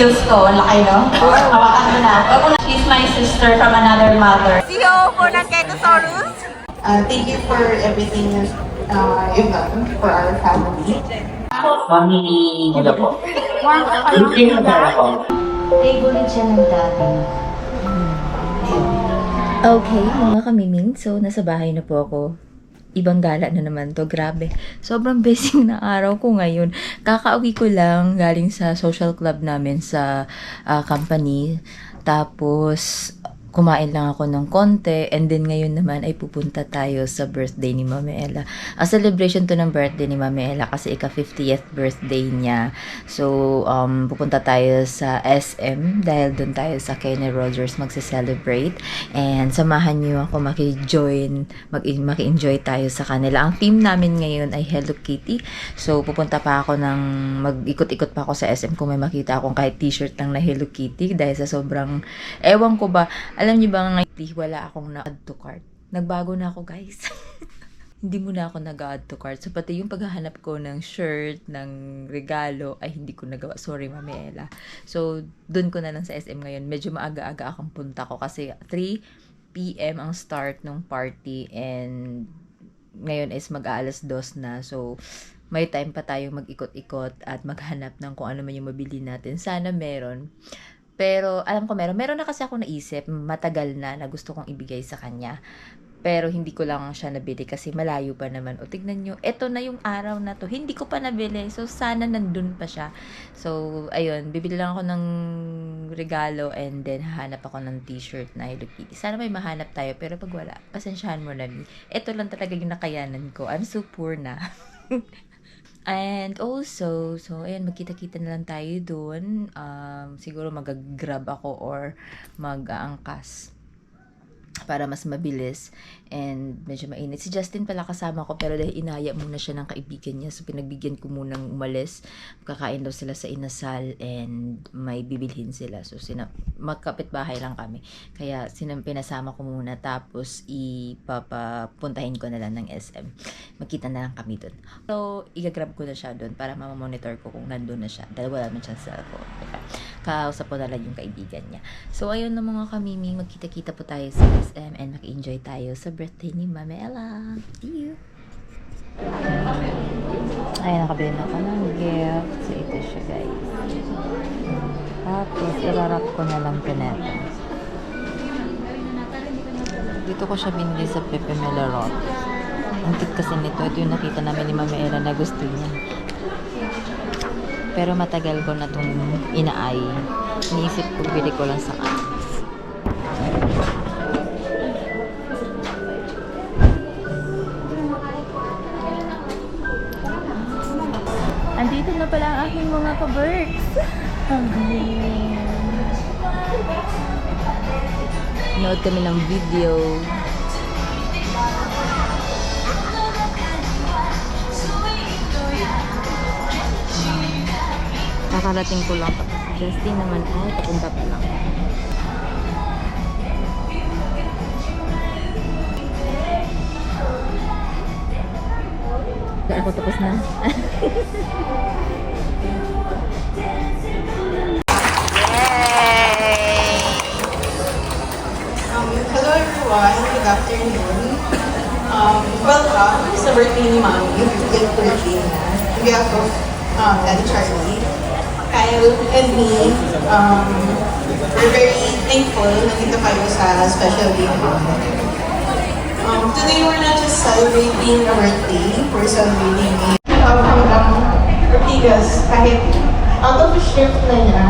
heels ko. Ang laki, no? Hawakan mo na. She's my sister from another mother. CEO po ng Ketosaurus. Thank you for everything you've done for our family. Mami, ano po? Hindi na pera ko. Favorite siya ng dati. Okay, mga kamiming. So, nasa bahay na po ako. Ibang gala na naman to. Grabe. Sobrang blessing na araw ko ngayon. Kakauwi ko lang galing sa social club namin sa company. Tapos, kumain lang ako ng konti. And then, ngayon naman ay pupunta tayo sa birthday ni Mami Ella. Ang celebration to ng birthday ni Mami Ella kasi ika-50th birthday niya. So, pupunta tayo sa SM dahil doon tayo sa Kenny Rogers magse-celebrate. And samahan niyo ako maki-enjoy tayo sa kanila. Ang team namin ngayon ay Hello Kitty. So, pupunta pa ako mag-ikot-ikot pa ako sa SM kung may makita akong kahit t-shirt lang na Hello Kitty dahil sa sobrang, ewan ko ba, alam niyo ba ngayon, wala akong na-add to cart. Nagbago na ako, guys. Hindi mo na ako nag-add to cart. So, pati yung paghahanap ko ng shirt, ng regalo, ay hindi ko nagawa. Sorry, Mami Ella. So, dun ko na lang sa SM ngayon. Medyo maaga-aga akong punta ko kasi 3 PM ang start ng party and ngayon is mag-aalas 2 na. So, may time pa tayong mag-ikot-ikot at maghanap ng kung ano man yung mabili natin. Sana meron. Pero, alam ko meron na kasi ako naisip, matagal na gusto kong ibigay sa kanya. Pero, hindi ko lang siya nabili kasi malayo pa naman. O, tignan nyo, eto na yung araw na to. Hindi ko pa nabili. So, sana nandun pa siya. So, ayun, bibili lang ako ng regalo and then hahanap ako ng t-shirt na Hello Kitty. Sana may mahanap tayo, pero pag wala, pasensyahan mo na mi. Eto lang talaga yung nakayanan ko. I'm so poor na. And also, so, ayan, magkita-kita na lang tayo doon. Siguro mag-grab ako or mag-aangkas para mas mabilis and medyo mainit. Si Justin pala kasama ko pero dahil inaya muna siya ng kaibigan niya so pinagbigyan ko munang umalis. Kakain daw sila sa inasal and may bibilhin sila. So magkapit-bahay lang kami. Kaya pinasama ko muna tapos ipapapuntahin ko na lang ng SM. Magkita na lang kami doon. So igagrab ko na siya doon para mamamonitor ko kung nandun na siya. Dahil wala naman siyang cellphone. Diba? Kausap ko na lang yung kaibigan niya. So ayun na mga kamiming, magkita-kita po tayo sa SM and mag-enjoy tayo sa birthday ni Mami Ella. See you! Ay, nakabili na ako ng gift. So, ito siya, guys. Tapos, irarap ko na lang ito neto. Dito ko siya binili sa Pepe Melarot. Ang cute kasi nito. Ito yung nakita namin ni Mami Ella na gusto niya. Pero matagal ko na itong inaay. Iniisip ko, bili ko lang sa kanya. Andito na pala ang aking mga ka-birds. Nood kami ng video. Kakarating ko lang. Justin naman ay papunta pa lang. Ako tapos na. Hello everyone, good afternoon. Welcome sa birthday ni Mami. Good birthday na. On behalf of Daddy Charlie, Kyle and me, we're very thankful na dito kayo sa special day ni Mami. Today we're not just celebrating a birthday, we're celebrating hanggang Ortigas, kahit out of shift na niya,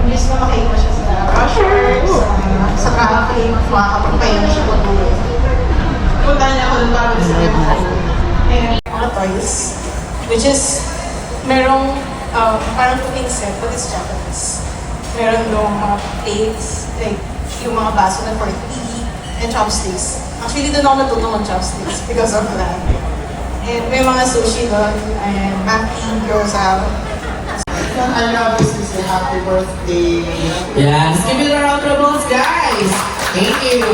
imbis na makita siya sa rushers, sa traffic, makakapuntayo na siya pag-uwi. Punta niya ako ng bago sa tempo. And mga toys, which is, merong parang cooking set, but it's Japanese. Meron doon mga plates, like yung mga baso na for tea, and chopsticks. Actually, doon ako natuto mag-chopsticks because of that. And may mga sushi doon, and maki, gyoza. I love this is a happy birthday. Yes, give it a round of applause, guys. Thank you.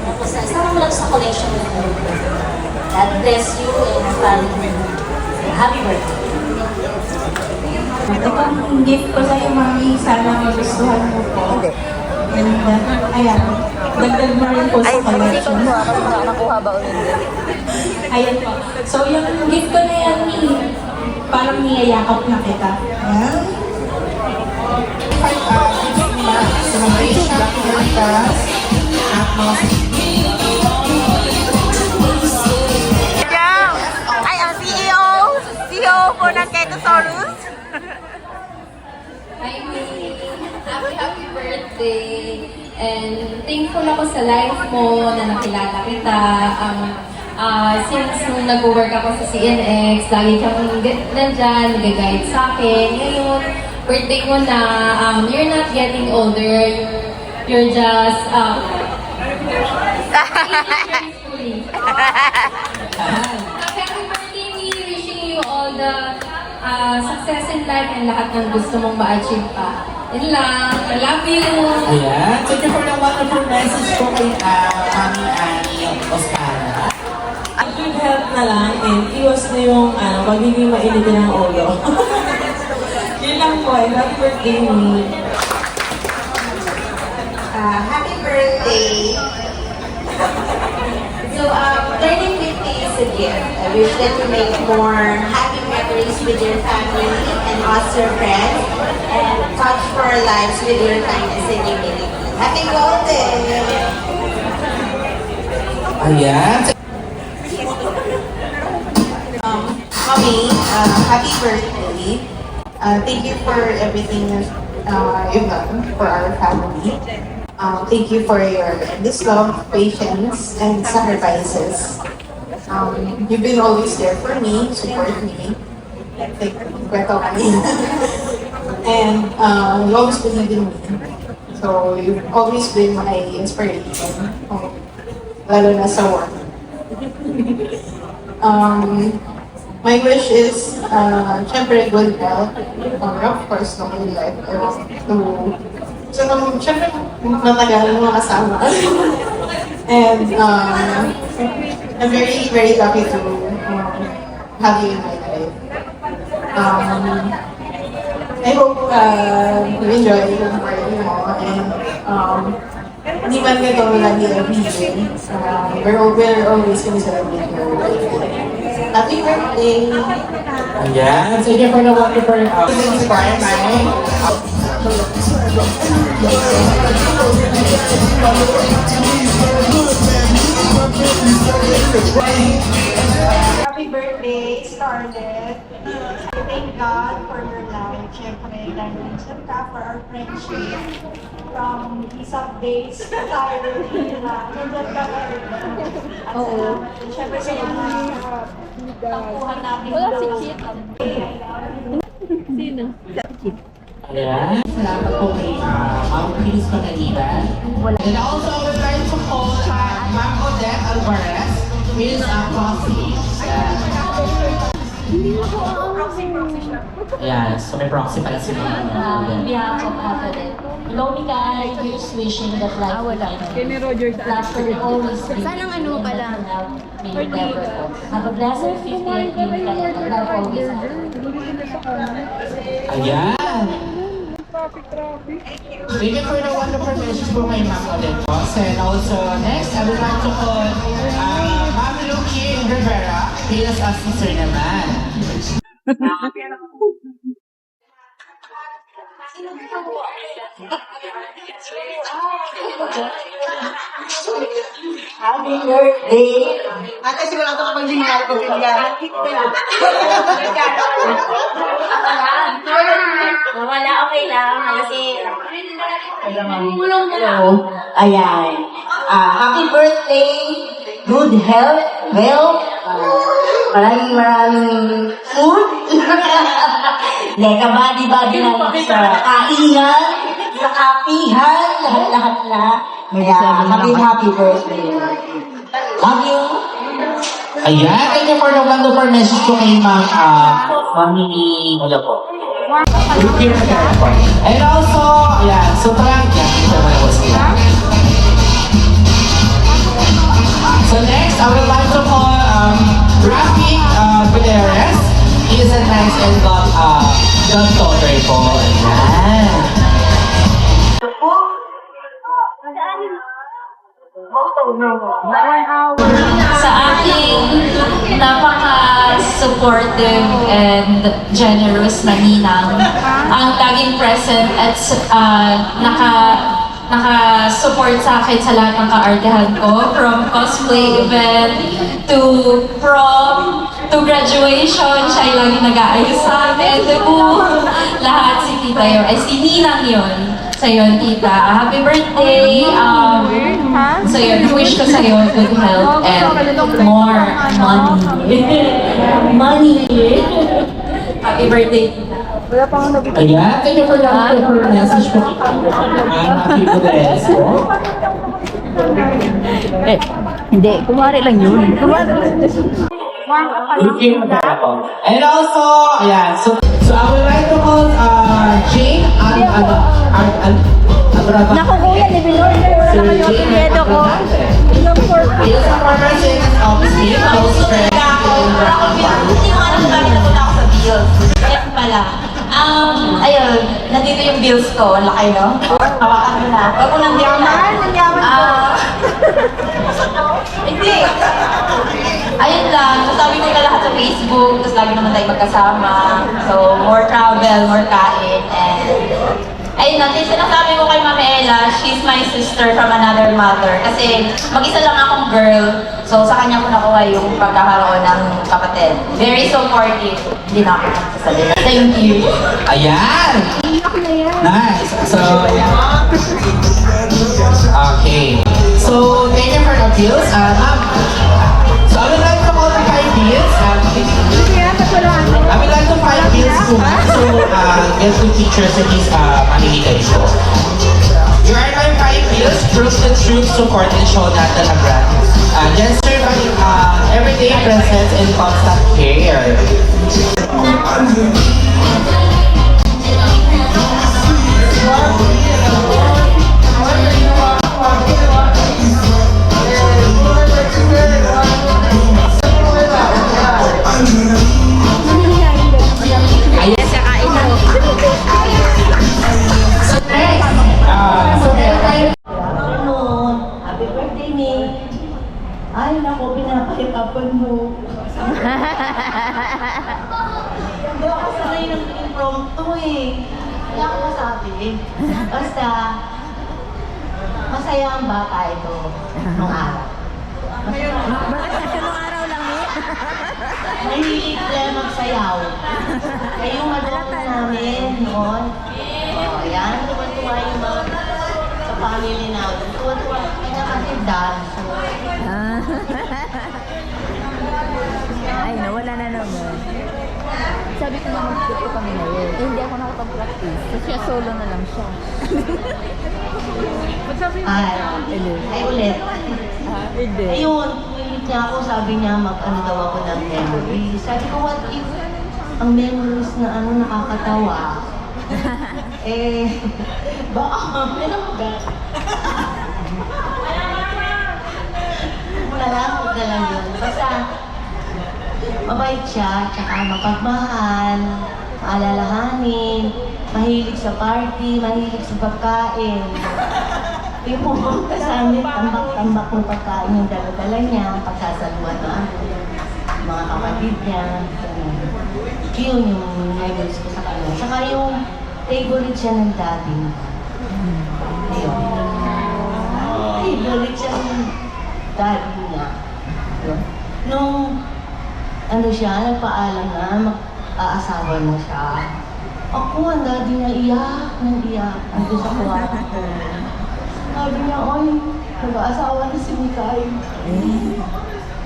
Tapos bless you and your family. Happy birthday. Itong gift ko sa'yo, Mami, sana magustuhan mo po. And, ayan, dagdag mo rin po sa collection. Nakuha ba ulit? Ayan po. So, yung gift ko na yan, parang niyayakap na kita. Ayan. Ay, ang CEO! CEO po ng Ketosaurus. Hi, May. Happy birthday. And thankful ako sa life mo na nakilala kita. Since nung nag-work ako sa CNX, lagi kang nandyan, nag-guide sa akin. Ngayon, birthday mo na, you're not getting older. You're just, happy birthday, me. Wishing you all the success in life and lahat ng gusto mong ma-achieve pa. Yun lang. I love you. Ayan. Thank you for the wonderful message po kay Mami Annie Oscara. Good health na lang and iwas na yung pagiging mainitin ng ulo. Yun lang po. Happy birthday me. Happy birthday. So, turning 50 is a gift. I wish that you make more happy memories with your family and us, your friends, and touch for our lives with your kindness and humility. Happy birthday! Ayan. Mommy, happy birthday. Thank you for everything you've done for our family. Thank you for your endless love, patience, and sacrifices. You've been always there for me, support me. Like, kwento kami. And you always believe in me. So, you've always been my inspiration. Lalo na sa work. My wish is, syempre, good health. Of course, no good life. So, syempre, matagal mga kasama. And I'm very, very lucky to have you in my life. I hope you enjoy yung party mo. And hindi man ganito lagi every year. We're always going to celebrate your birthday. Happy birthday! Ayan. Thank you for the wonderful inspired Mami. Happy birthday, Scarlett. Thank God for your life. Siyempre, dahil minsan ka for our friendship. From isang days tayo na nandiyan ka pa rin. Oo. Siyempre, sa mga tampuhan natin. Wala si Chit. Ayan. Salamat po kay Ma'am Chris Pangaliban. And also, I would like to call Ma'am Odette Alvarez. Miss Proxy. Ayan. So may proxy pala si Ma'am On Odette. behalf of Alphabet, Lomica, here's wishing that life will will always be. Sanang ano pala? May never go. Have a blessed 50th year and love always. Ayan. Thank you for the wonderful message po kay Ma'am Odette Ross. And also, next, I would like to call Ma'am Lucky Rivera. Bilas as sister naman. Happy birthday! Ate, sigurado kapag hindi mo ko bigyan. Wala, okay lang. Kasi, mulong mo lang. Ayan. Happy birthday! Good health, wealth, maraming food. Leka, body lang sa kainan, sa kapihan, lahat-lahat na. Kaya, happy birthday. Love you. Ayan. Thank you for the wonderful message po kay Mami Ola po. And also, ayan. So, try. So next, I would like to call and goddaughter po. Ayan. Sa aking napaka-supportive and generous na ninang, ang laging present at naka-support sa akin sa lahat ng kaartehan ko, from cosplay event to prom to graduation, siya yung laging nag-aayos sa akin. Lahat si tita yun, ay si ninang yun. So yun, tita, happy birthday! So yun, wish ko sa'yo good health and more money. Money! Happy birthday, tita. Ayan, thank you for that message po. Happy birthday po. Hindi, kumari lang yun. And also, ayan, so I would like to call Jane Naku kuya, ni-binorder ko na naman yung apelyedo ko. He is a former Jane's office, close friend. Hindi mo alam bakit napunta ako sa bills. Kaya pala. Ayun, nandito yung bills ko. Ang laki, no? Hawakan mo na. Huwag mo nang diyaman. Hindi. Ayun lang. Sasabi ko na lahat sa Facebook. Tapos lagi naman tayo magkasama. So, more travel, more kain. And ayun lang, sinasabi ko kay Mama Ella, she's my sister from another mother. Kasi mag-isa lang akong girl, so sa kanya ko nakuha yung pagkakaroon ng kapatid. Very supportive. Hindi na ako magsasalita. Thank you. Ayan! Nice! So, okay. So, thank you for the bills. So, I would like to call the 5 bills. I would like to 5 bills to get to teachers in this pamilihan ko. You are my 5 bills, prove the truth, support, and show that the grant. Gesture by everyday presence and constant care. Happy birthday, Nick. Ay, naku, pinapahirapan mo. Hindi ako sanay ng impromptu eh. Wala ako masabi. Basta, masaya ang bata ito nung araw. Nung araw lang eh. Nahilig sila magsayaw. Kaya yung madonna namin noon, yan, tuwa-tuwa yung mga sa family namin. Tuwa-tuwa, pinakatid dance. Ay, nawala na naman. Sabi ko naman dito kami na yun. Eh, hindi ako nakapag-practice. So, siya solo na lang siya. Ay, ulit. Hindi. Ayun, ulit niya ako, sabi niya mag-ano daw ako ng memories. Sabi ko, what if ang memories na ano nakakatawa? Baka pinamagat. Wala lang yun. Basta, mabait siya, tsaka mapagmahal, maalalahanin, mahilig sa party, mahilig sa pagkain. Yung pumunta sa amin, tambak-tambak ng pagkain yung dala-dala niya, pagsasaluhan na mga kapatid niya. Yun yung memories ko sa kanya. Saka yung favorite siya ng daddy niya. Ayun. Favorite siya ng daddy niya. Nung ano siya, nagpaalam na, mag-aasawa na siya. Ako, ang daddy niya iyak ng iyak. Ando sa kwarto. Sabi niya, oy, nag-aasawa na si Mikay.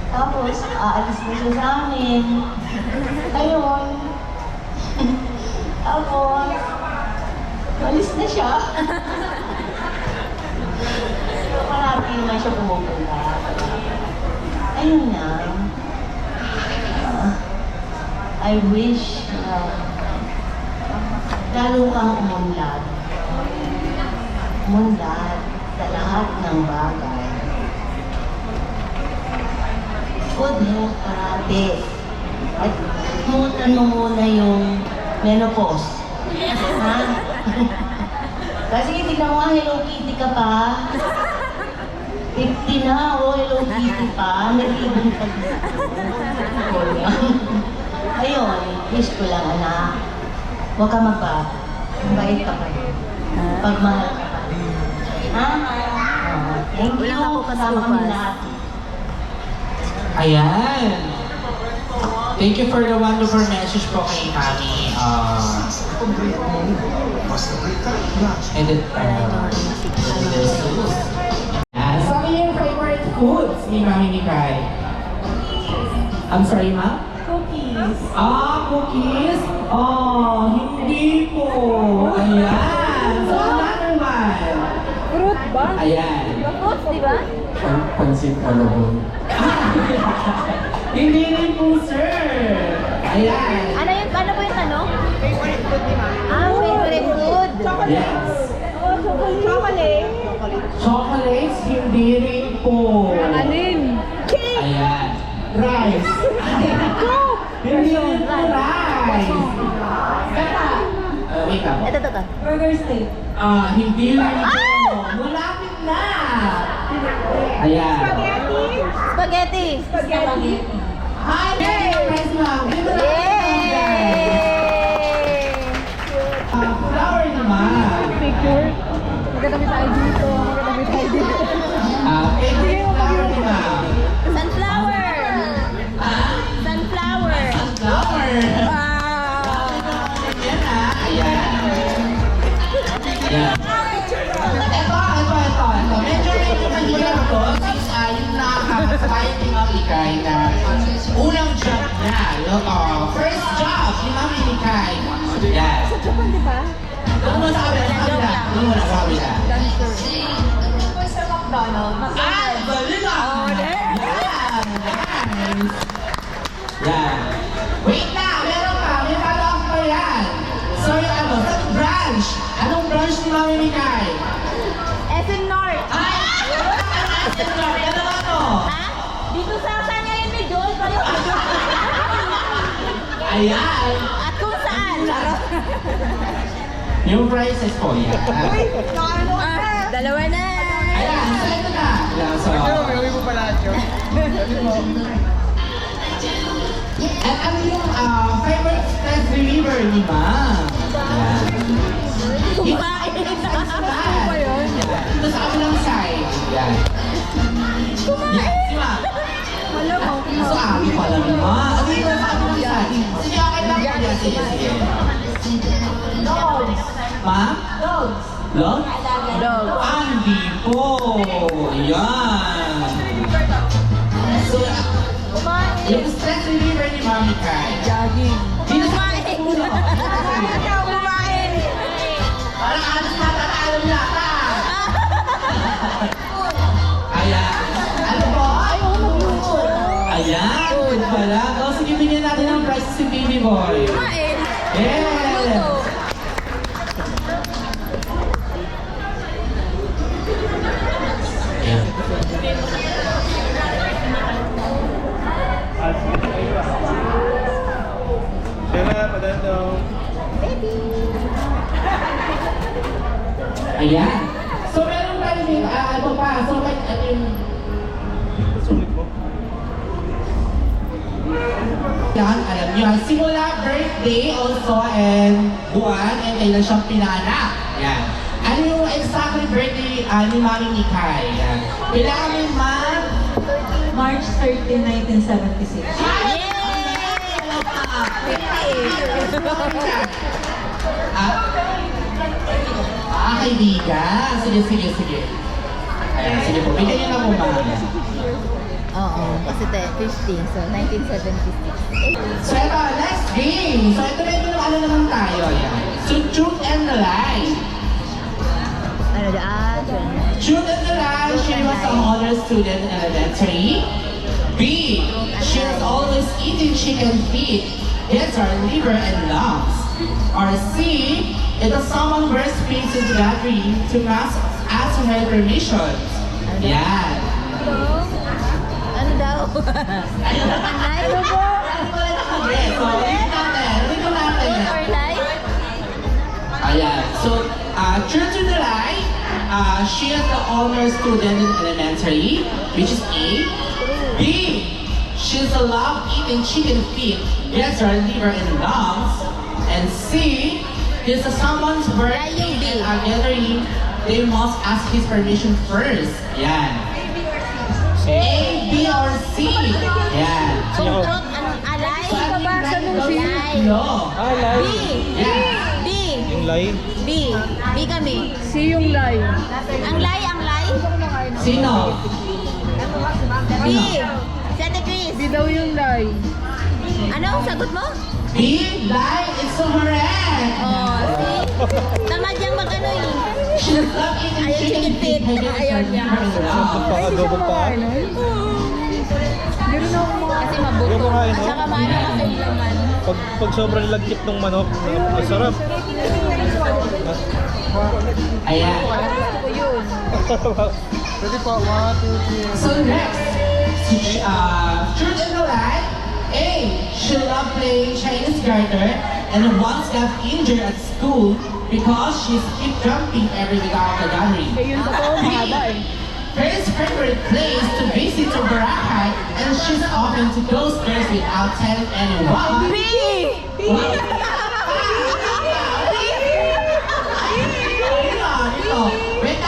Tapos, aalis na siya sa amin. Ayun. Tapos, alis na siya. Parati naman siya pumupunta. Ayun na. I wish lalo kang umunlad. Umunlad sa lahat ng bagay. Good health parati. At Kalimutan mo muna yung menopause. Ha? Kasi tignan mo, Hello Kitty ka pa. 50 na, oh, Hello Kitty pa. Nag-ibon ka dito. Ayun, wish ko lang, anak. Huwag ka magbago. Mabait ka pa rin. Pagmahal ka pa rin. Ha? Thank you. Kasama kami lahat. Ayan. Thank you for the wonderful message po kay Mami. And then, so ano yung favorite foods ni Mami Mikay? I'm sorry, ma'am? Cookies. Cookies? Oh, hindi po. Ayan. So, another one. Fruit ba? Ayan. Fruits, di ba? Pansit alabon. Hindi rin po, sir. Ayan. Ano po yung tanong? Favorite food ni Mami. Favorite food. Yes. Chocolate. Chocolates, hindi rin po. Anim. Ayan. Rice. Hindi rin po rice. Kata. Wait up. Ito. Burger steak. Hindi rin po. Malapit na. Ayan. Spaghetti. Hi, rice lang. Flower naman. Picture. Magkatabi tayo dito. Favorite flower naman. Sunflower. Sunflower. Flower. Ayan na. Ayan. Ayan. Ito. Medyo mahirap to since yung nakakasabay ni Mami Mikay na unang job niya. First job ni Mami Mikay. Yan. Sa Japan, di ba? Doon mo sa kabila. Doon mo sa kabila. Sa McDonald's. Ay, galing ah! Yan! Nice! Yan. Wait na! Meron pa! May follow-up pa yan! So yung sa branch! Anong branch ni Mami Mikay? SM North. Ay! Ano ba to? Ha? Dito sa kanya yun may Joel pa rin. Ayan! At kung saan. Yung prices po yan. Dalawa na. Ayan! So ito na! So, at ano yung favorite stress reliever ni Ma'am? Ayan. Kumain. Ito sa kabilang side. Yan. Kumain! Si Ma'am. Alam mo. So, abi pala ni Ma'am. Dito sa kabilang side. Sige, okay lang po yan. Sige. Ma'am? Dogs. Log? Dog. Hindi po. Yan. So, yung stress reliever ni Mami Kai. Jogging. Dito sa akin muna. Kumain. Parang alas na tatalo yata. Ayan. Ano po? Ayan. Good pala. O, sige, bigyan natin ng prize si Baby Boy. Kumain. Yes. Ayan. Ayan. So, meron tayo din, ano pa, so, like, ano yung... Yan, alam nyo, simula birthday also and buwan and kailan siyang pinanganak. Yan. Ano yung exactly birthday ni Mami Mikay? Yan. Kailangan mo ma'am? March 13, 1976. Kaibigan. Sige. Ayan, sige po. Bigyan niyo na po ma'am. Oo, kasi 15, so 1976. So ito, next game. So ito medyo ano naman tayo. Yan. So truth and lie. Ano daan? Truth and lie, she was a honor student in elementary. B, she was always eating chicken feet. Gets her liver and lungs. Or C, it was someone breastfeeds his battery to ask her permission. Yan. Ano daw? Ano po? Yes, so ulitin natin. Or life? Ayan. So, true to the lie, she is the honor student in elementary, which is A. B. She's a love-eating chicken feet, gets her liver and lungs. And C. Is someone's birthday and a gathering, they must ask his permission first. Ayan. A, B, or C. Ayan. Kung truth, anong alay? No. B. Yes. B. Yung line. B. B kami. Si yung line. Ang lay, ang lay. Sino? B. Si Ate Chris. Di daw yung line. Ano ang sagot mo? B, lie, it's so correct. Oh, see? Tamad niyang mag-ano eh. She's love-eating Ayaw chicken feet. Ayaw niya. Pang-adobo pa. Kasi mabuto. At saka maano kasi yung laman. Pag sobrang lagkit ng manok, masarap. Ayan. Pwede po, 1, 2, 3. So next, truth and the lie. A, she loved playing Chinese garter and once got injured at school because she skipped jumping every week after the gathering. B, her favorite place to visit to Boracay and she's often to go stairs without telling anyone. B! Wait,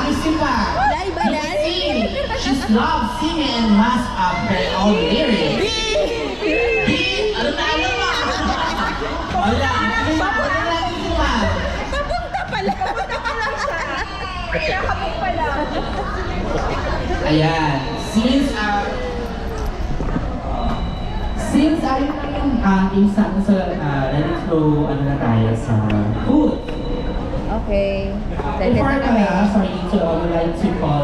Miss Simba. Lay ba yan? C, she's loved singing and must have her own lyrics. B, ano ba? Wala. Papunta pala. Ayan. Since ayun na yung insan sa let's go na tayo sa food. Okay. Before sorry, so I would like to call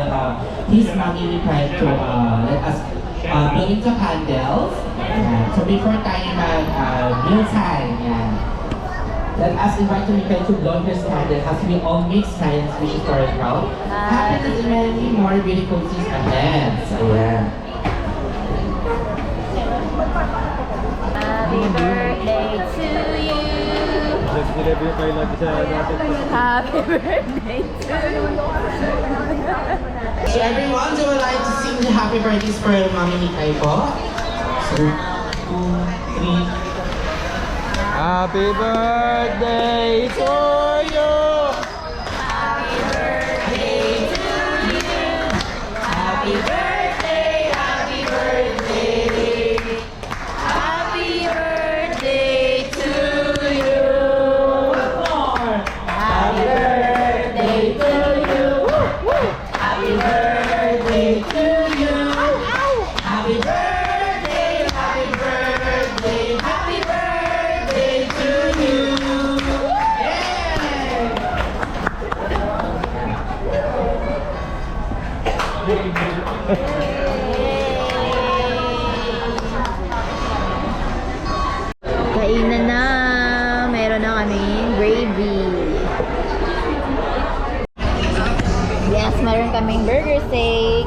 his mommy tried to let us blow into candles. Ayan. So before tayo meal time, yan. Let us invite you to blow this candle as we all make science wishes for our crowd. Happiness and many more beautiful things ahead. So yeah. Happy birthday to you. Nag-review tayo lagi sa natin. Happy birthday to you. So everyone, so would like to sing the happy birthdays for Mami Nikay po. So, 2, 3. Happy birthday to you! Happy birthday to you. Happy birthday, happy birthday. Happy birthday to you. Happy birthday to you. Happy birthday to you. Happy birthday, happy birthday, happy birthday to you. Kainan na. Meron na kaming gravy. Yes, meron kaming burger steak.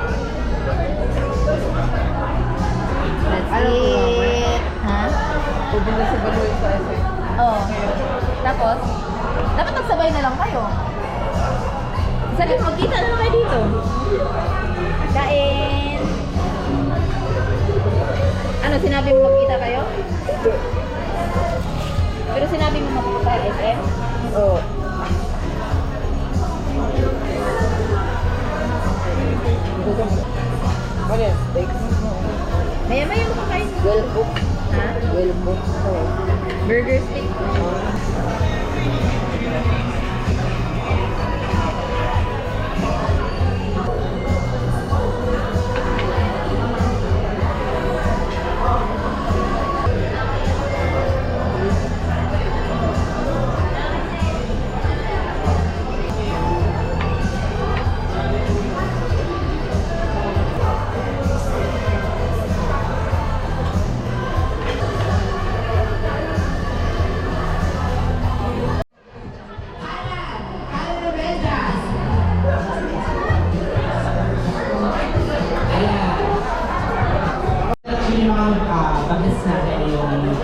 That's it. Ha? Pupunta sa Baloy sa SM. Oo. Tapos, dapat magsabay na lang kayo. Sabi mo, magkita na lang kayo dito. Kain. Ano, sinabi mo magkita kayo? Pero sinabi mo magkita tayo, SM? Oo. Ano yan? Steak? Maya-maya makakain. Well cooked. Ha? Well cooked. Oo. Burger steak.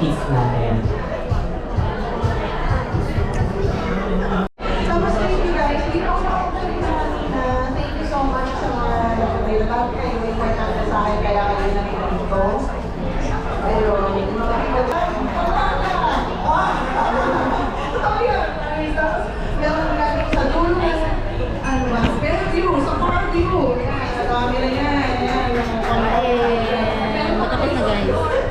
piece natin. Tapos thank you guys. Hindi ko na-open na thank you so much sa mga nag-available kayo. May importante sa akin kaya kayo nandito. Pero, meron natin sa dulo. Ano ba? Pero view, sa far view. Yan, sa dami na yan. Yan. Matapos na guys.